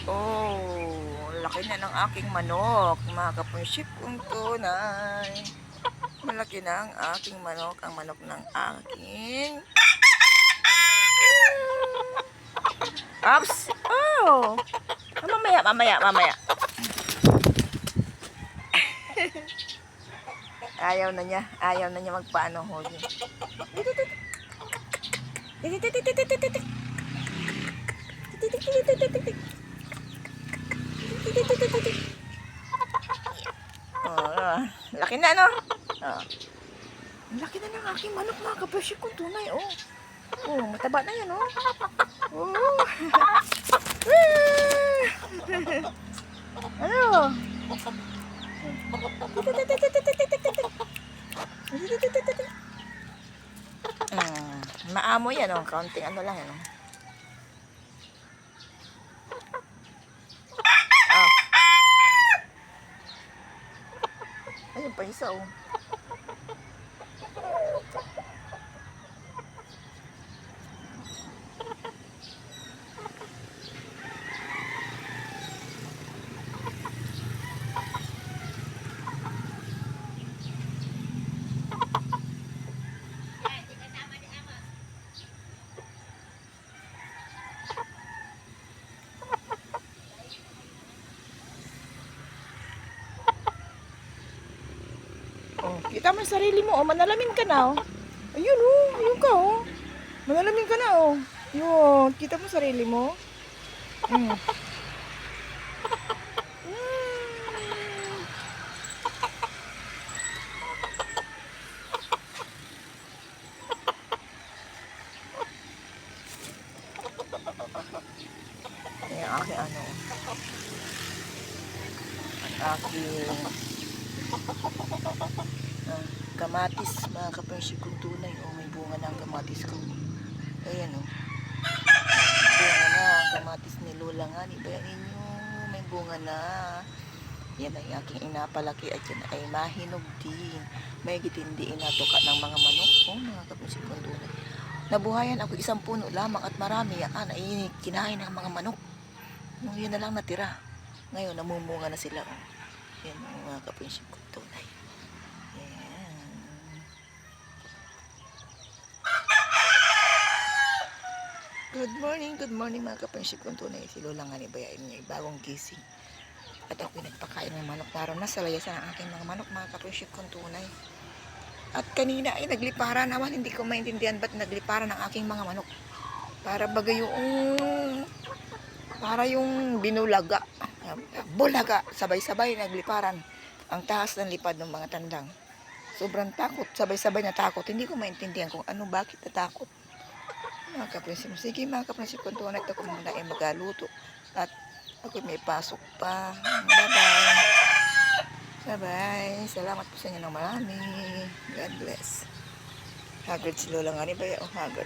Oh, laki na ng aking manok, mga kapunship kong tunay. Malaki na ang aking manok, ang manok ng aking... Ops! Oh! Mamaya. Ayaw na niya magpaano huli. Oh, laki na, no? Oh. Laki na ng aking manok, mga kapunship kong tunay, oh. Oh, mataba na yan, oh. Oh. Ano? Maamo yan, oh. Kaunting ano lang yan, oh. Ah. Ayun pa isa, oh. Oh, kita mo yung sarili mo, oh, manalamin ka na, oh. Ayun, oh, ayun ka, oh. Manalamin ka na, oh. Yun, kita mo sarili mo. Mm. Yung aking ano, ang aking kamatis, mga kapansin kong tunay. Oh, may bunga na ang kamatis ko. Ayan, oh. Bunga na ang kamatis ni Lola nga. Ibayan ninyo, may bunga na. Yan ay aking inapalaki at yan ay mahinog din. May gitindi inatuka ng mga manok. Oh, mga kapansin kong tunay. Nabuhayan ako isang puno lamang at marami yan ay kinain ng mga manok. Yun na lang natira. Ngayon, namumunga na sila. Oh. Yan ang mga kapansin kong tunay. Good morning mga kapansin kong tunay. Si Lola nga ni bayain niya, bagong gising. At ako nagpakain ng manok. Naroon na sa layasan ang aking mga manok, mga kapansin kong tunay. At kanina ay nagliparan naman. Hindi ko maintindihan ba't nagliparan ang aking mga manok. Para bagay yung binulaga. Bulaga. Sabay-sabay nagliparan. Ang taas ng lipad ng mga tandang. Sobrang takot. Sabay-sabay na takot. Hindi ko maintindihan kung ano, bakit natakot. Mga kaprinsip, sige mga kaprinsip, kung tunay ako muna ay magaluto at ako may pasok pa. Bye-bye. Salamat po sa inyo ng marami. God bless. Haggard si Lola nga ni Baya. Oh, haggard.